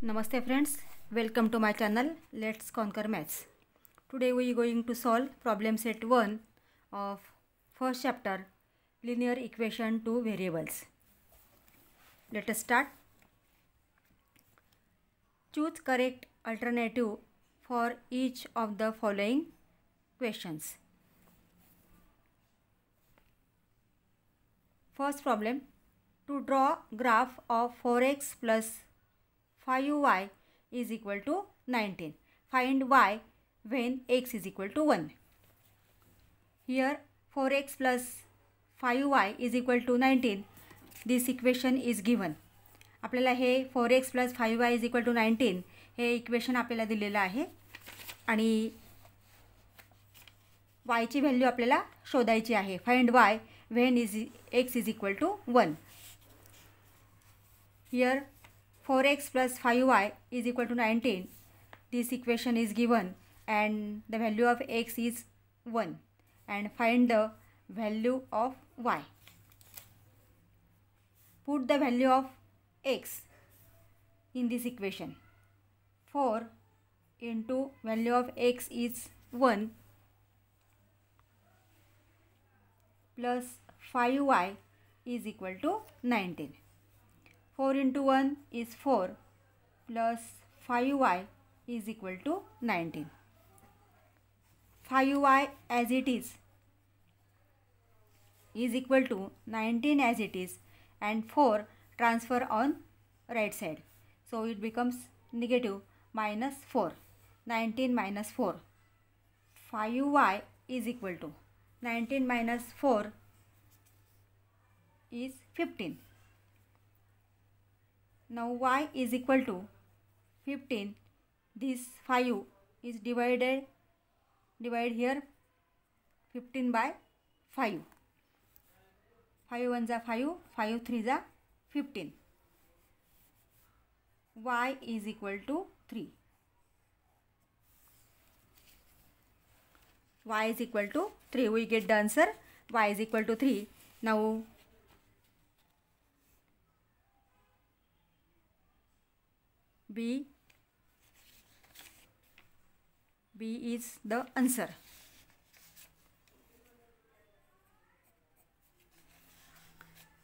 Namaste friends, welcome to my channel Let's Conquer Maths. Today we are going to solve problem set 1 of first chapter linear equation to variables. Let us start. Choose correct alternative for each of the following questions. First problem, to draw graph of 4x plus 5y is equal to 19. Find y when x is equal to 1. Here 4x plus 5y is equal to 19. This equation is given. आपल्याला हे 4x plus 5y is equal to 19 हे equation आपल्याला दिलेलं आहे आणि y ची value आपल्याला शोधायची आहे. Find y when x is equal to 1. Here 4x plus 5y is equal to 19. This equation is given and the value of x is 1 and find the value of y. Put the value of x in this equation. 4 into value of x is 1 plus 5y is equal to 19. 4 into 1 is 4 plus 5y is equal to 19. 5y as it is equal to 19 as it is and 4 transfer on right side. So it becomes negative minus 4. 19 minus 4. 5y is equal to 19 minus 4 is 15. Now y is equal to 15. This 5 is divide here 15 by 5. 5 1 जा 5, 5 3 जा 15. Y is equal to 3. Y is equal to 3. We get the answer. Y is equal to 3. Now B is the answer.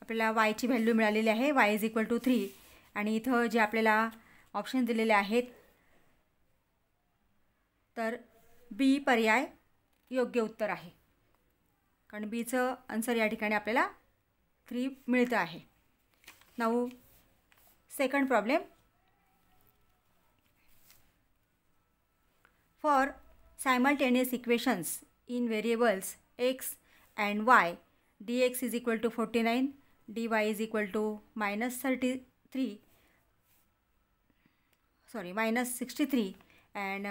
आपल्याला y ची value मिळालेली आहे. y is equal to 3 आणि इथं जे आपल्याला option दिलेले आहेत तर बी पर्याय योग्य उत्तर आहे कारण बीचं आन्सर या ठिकाणी आपल्याला 3 मिळतं आहे. Now second problem. For simultaneous equations in variables x and y, dx is equal to 49, dy is equal to minus 63 and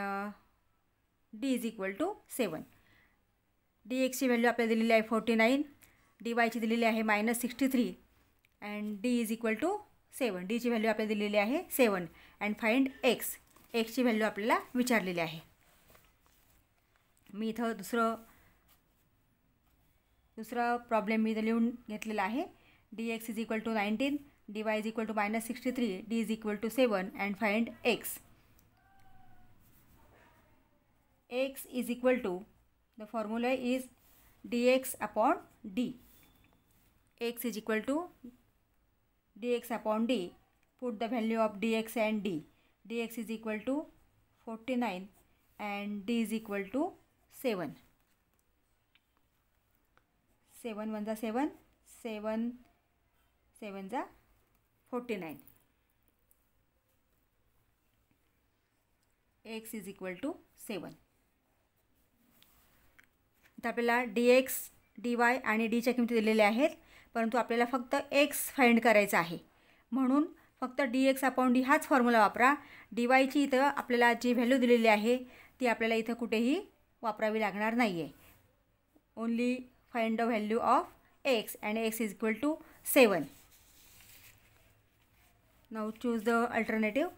d is equal to 7. dx ची व्हॅल्यू आपल्याला दिलेली आहे 49, dy ची दिलेली आहे minus 63 and d is equal to 7. d ची value आपल्याला दिलेली आहे 7 and find x. x ची व्हॅल्यू आपल्याला विचारलेली आहे. मी इथं दुसरा प्रॉब्लेम मी इथं लिहून घेतलेला आहे. dx is equal to 19, dy is equal to minus 63, d is equal to 7 and find x. x is equal to the formula is dx upon d. x is equal to dx upon d. Put the value of dx and d. dx is equal to 49 and d is equal to 7. 7 1 जा 7, 7 7 जा 49. x is equal to 7. आता आपल्याला dx, dy आणि d च्या किमती दिलेल्या आहेत परंतु आपल्याला फक्त x फाइंड करायचा आहे म्हणून फक्त dx अपॉन d हाच फॉर्म्युला वापरा. dy ची इथं आपल्याला जी व्हॅल्यू दिलेली आहे ती आपल्याला इथं कुठेही वापरावी लागणार नाही आहे. Only find the value of x and x is equal to 7. Now choose the alternative.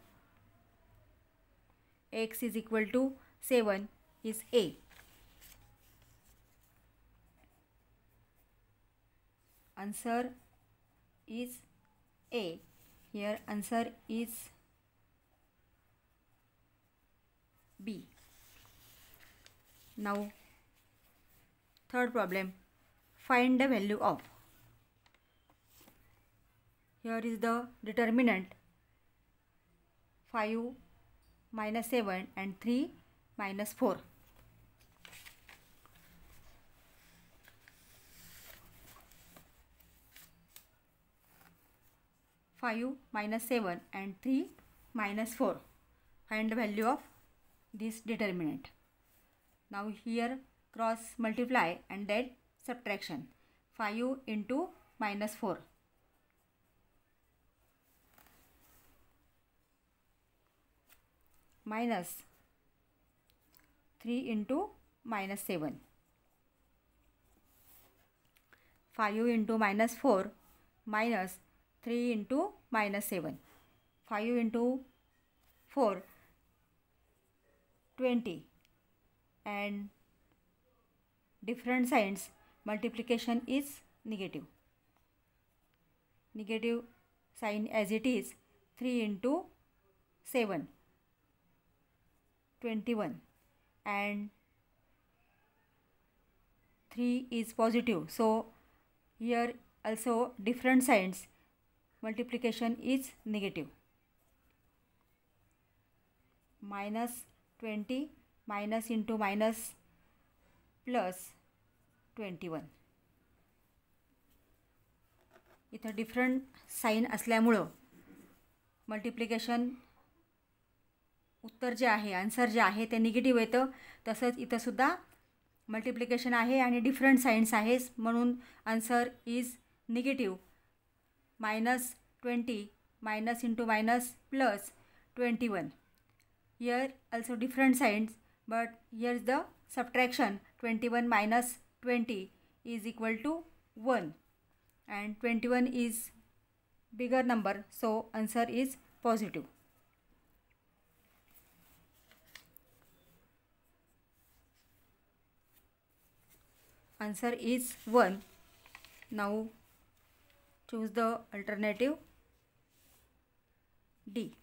x is equal to 7 is A. Answer is A. Here answer is B. Now third problem, find the value of. Here is the determinant 5 minus 7 and 3 minus 4. Five minus 7 and 3 minus 4. Find the value of this determinant. Now here cross multiply and then subtraction. 5 into minus 4. Minus 3 into minus 7. 5 into minus 4 minus 3 into minus 7. 5 into 4, 20. And different signs, multiplication is negative. Negative sign as it is. 3 into 7, 21. And 3 is positive. So here also different signs, multiplication is negative. Minus 20 minus into minus plus 21. इथं different sign असल्यामुळं multiplication उत्तर जे आहे, answer जे आहे ते negative येतं. तसंच इथं सुद्धा मल्टिप्लिकेशन आहे आणि डिफरंट साइन्स आहे, म्हणून answer is negative. minus 20 minus into minus plus 21. Here also different signs, but here is the subtraction. 21 minus 20 is equal to 1, and 21 is bigger number, so answer is positive. Answer is 1. Now choose the alternative D.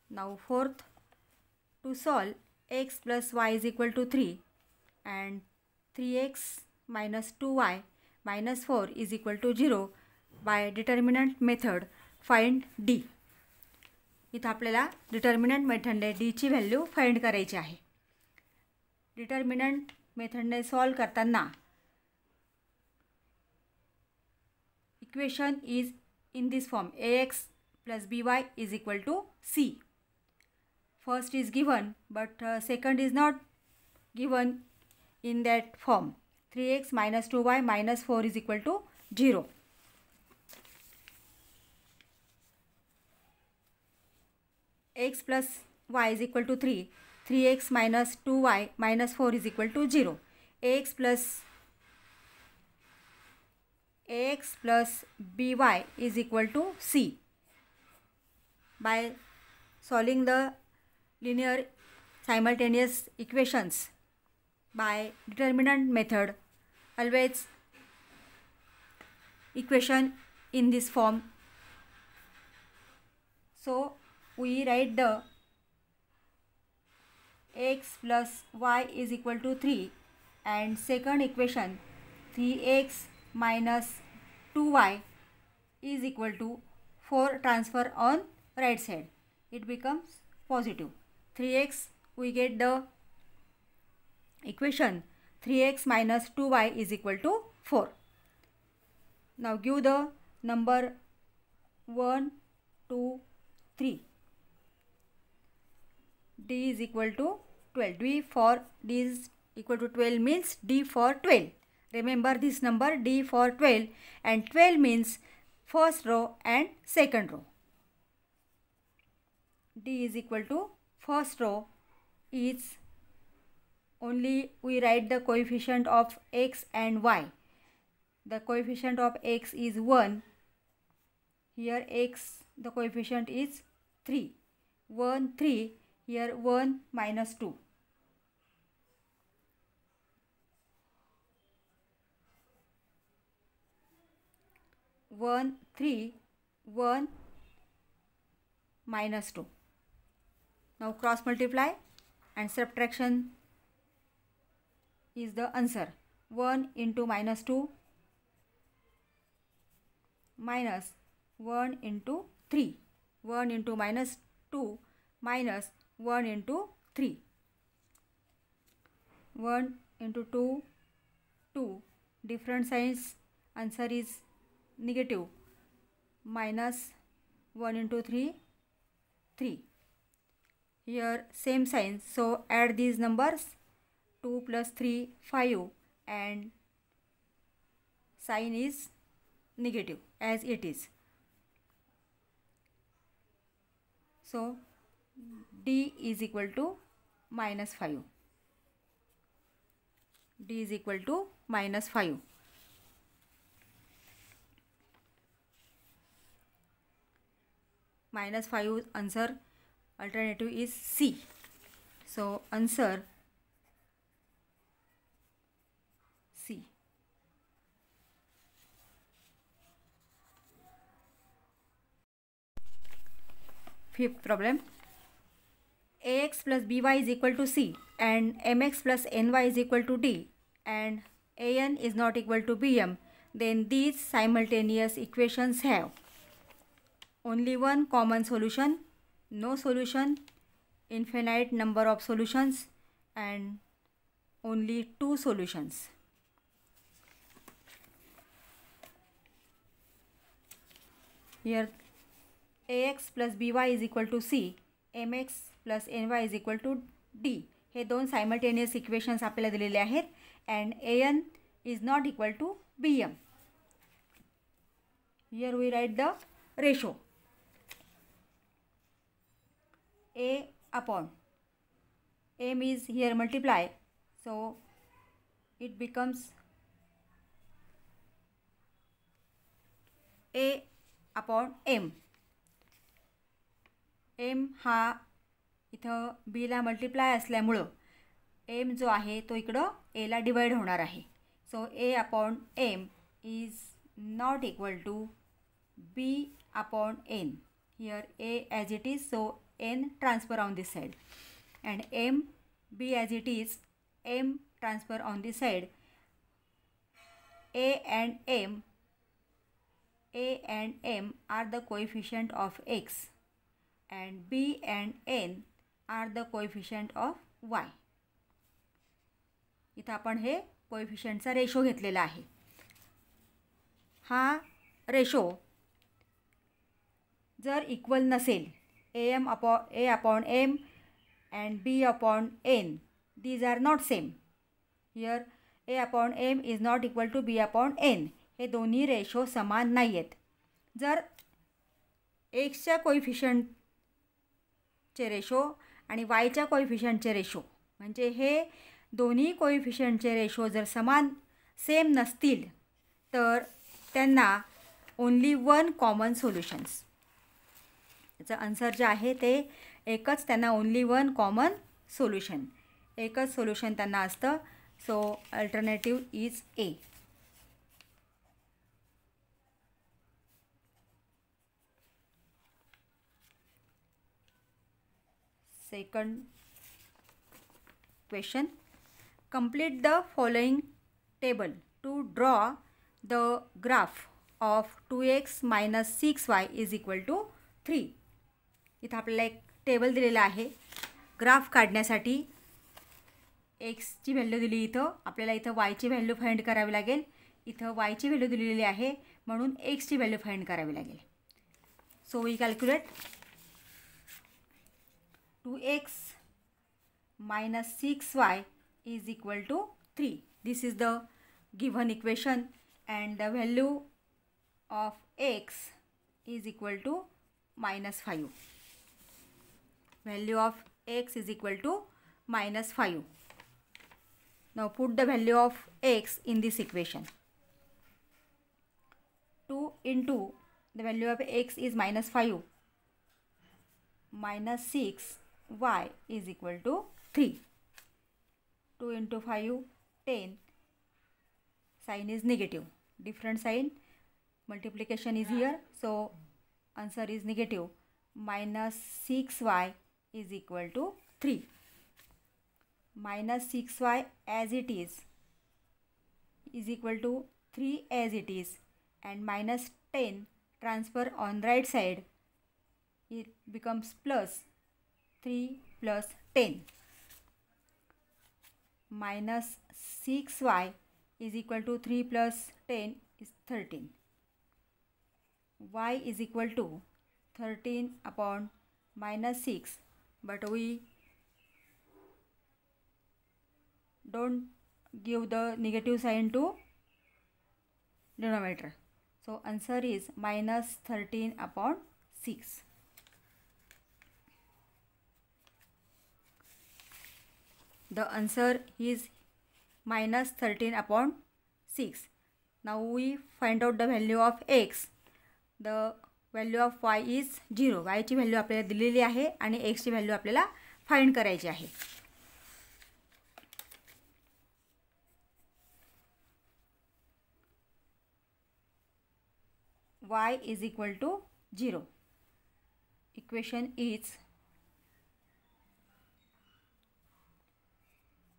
Now fourth, to solve x plus y is equal to 3 and 3x minus 2y minus 4 is equal to 0 by determinant method, find D. इथं आपल्याला determinant मेथडने D ची value find करायची आहे. Determinant मेथडने solve करताना equation is in this form, ax plus by is equal to c. First is given, but second is not given in that form. 3x minus 2y minus 4 is equal to 0. X plus y is equal to 3. 3x minus 2y minus 4 is equal to 0. ax plus by is equal to c. By solving the linear simultaneous equations by determinant method, always equation in this form. So we write the x plus y is equal to 3 and second equation 3x minus 2y is equal to 4 transfer on right side. It becomes positive. 3x, we get the equation 3x minus 2y is equal to 4. Now give the number 1, 2, 3. D is equal to 12. D is equal to 12 means D for 12. Remember this number, D for 12, and 12 means first row and second row. D is equal to first row is only we write the coefficient of x and y. The coefficient of x is 1. Here x, the coefficient is 3. 1, 3. Here 1 minus 2. 1 3 1 minus 2. Now cross multiply and subtraction is the answer. 1 into minus 2 minus 1 into 3. 1 into minus 2 minus 1 into 3. 1 into 2 2. Different signs. Answer is negative. Minus 1 into 3 3. Here same sign, so add these numbers. 2 plus 3 5 and sign is negative as it is. So D is equal to minus 5. D is equal to minus 5. Minus 5 answer alternative is C. So answer C. Fifth problem. Ax plus by is equal to C and mx plus ny is equal to D and an is not equal to bm, then these simultaneous equations have only one common solution, no solution, infinite number of solutions, and only two solutions. Here ax plus by is equal to C, mx plus ny is equal to D. हे दोन simultaneous equations आपल्याला दिलेले आहेत and an is not equal to bm. Here we write the ratio. A upon m is here multiply, so it becomes A upon m. m हा इथं b ला multiply असल्यामुळं m जो आहे तो इकडं a ला डिवाइड होणार आहे. So a upon m is not equal to b upon n. Here a as it is, so n transfer on this side and m b as it is, m transfer on this side. A and m are the coefficient of x and b and n are the coefficient of y. इथं आपण हे कोएफिशियंटचा ratio घेतलेला आहे. हा ratio जर equal नसेल, a upon m and b upon n, these are not same. Here a upon m is not equal to b upon n. हे दोन्ही ratio समान नाही आहेत. जर एक्सच्या कोएफिशियंटचे रेशो आणि वायच्या कोएफिशियंटचे रेशो, म्हणजे हे दोन्ही कोएफिशियंटचे रेशो जर सेम नसतील तर त्यांना ओन्ली वन कॉमन सोल्युशन्स. याचं आन्सर जे आहे ते एकच, त्यांना ओन्ली वन कॉमन सोल्युशन, एकच सोल्युशन त्यांना असतं. So alternative is A. Second question. Complete the following table to draw the graph of 2x minus 6y is equal to 3. इथं आपल्याला एक टेबल दिलेला आहे ग्राफ काढण्यासाठी. एक्सची व्हॅल्यू दिली, इथं आपल्याला इथं वायची व्हॅल्यू फाइंड करावी लागेल. इथं वायची व्हॅल्यू दिलेली आहे म्हणून एक्सची व्हॅल्यू फाइंड करावी लागेल. So we calculate. 2x minus 6y is equal to 3. This is the given equation and the value of x is equal to minus 5. Value of x is equal to minus 5. Now put the value of x in this equation. 2 into the value of x is minus 5 minus 6 y is equal to 3. 2 into 5 10. Sign is negative. Different sign. multiplication is here, so answer is negative. Minus 6y is equal to 3. Minus 6y as it is equal to 3 as it is, and minus 10 transfer on right side, it becomes plus 3 plus 10. Minus 6y is equal to 3 plus 10 is 13. Y is equal to 13 upon minus 6, but we don't give the negative sign to denominator. So answer is minus 13 upon 6. The answer is minus 13 upon 6. Now we find out the value of x. The value of y is 0. y ची value आपल्याला दिलेली आहे आणि x ची value आपल्याला find करायची आहे. y is equal to 0. Equation is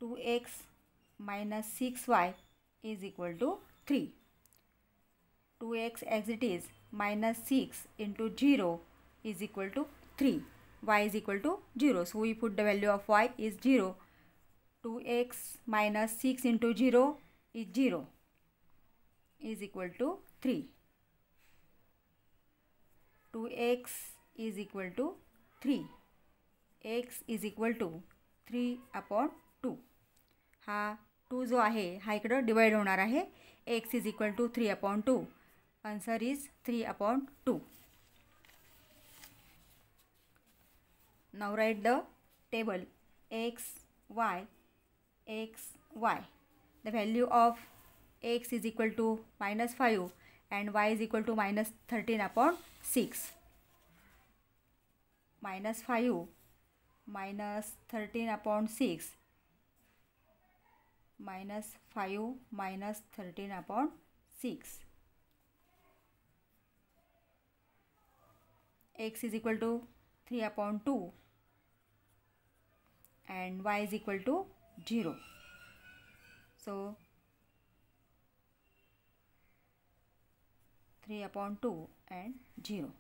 2x minus 6y is equal to 3. 2x as it is minus 6 into 0 is equal to 3. Y is equal to 0. So we put the value of y is 0. 2x minus 6 into 0 is 0 is equal to 3. 2x is equal to 3. x is equal to 3 upon 2. हा 2 जो आहे हा इकडं divide होणार आहे. x is equal to 3 upon 2. Answer is 3 upon 2. Now write the table x, y, x, y. The value of x is equal to minus 5 and y is equal to minus 13 upon 6. Minus 5 minus 13 upon 6. Minus 5 minus 13 upon 6. X is equal to 3 upon 2 and y is equal to 0. So 3 upon 2 and 0.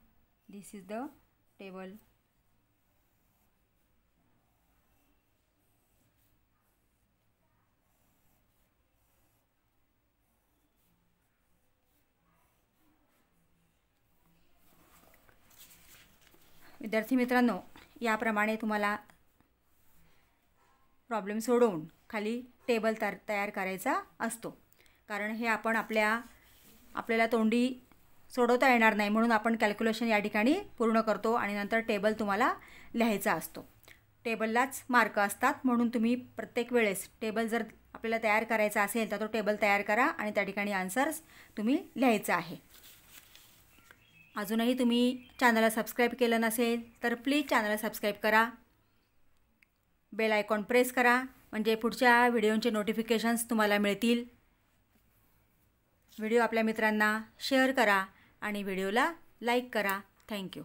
This is the table. विद्यार्थी मित्रांनो, याप्रमाणे तुम्हाला problem सोडवून खाली table तयार करायचा असतो. कारण हे आपण आपल्याला तोंडी सोडवता येणार नाही, म्हणून आपण कॅल्क्युलेशन या ठिकाणी पूर्ण करतो आणि नंतर टेबल तुम्हाला लिहायचा असतो. टेबललाच मार्क असतात, म्हणून तुम्ही प्रत्येक वेळेस टेबल जर आपल्याला तयार करायचा असेल तर तो टेबल तयार करा आणि त्या ठिकाणी आन्सर्स तुम्ही लिहायचं आहे. अजूनही तुम्ही चॅनलला सबस्क्राईब केलं नसेल तर प्लीज चॅनलला सबस्क्राईब करा. बेल आयकॉन प्रेस करा म्हणजे पुढच्या व्हिडिओचे नोटिफिकेशन्स तुम्हाला मिळतील. व्हिडिओ आपल्या मित्रांना शेअर करा आणि व्हिडिओला लाईक करा. थँक्यू.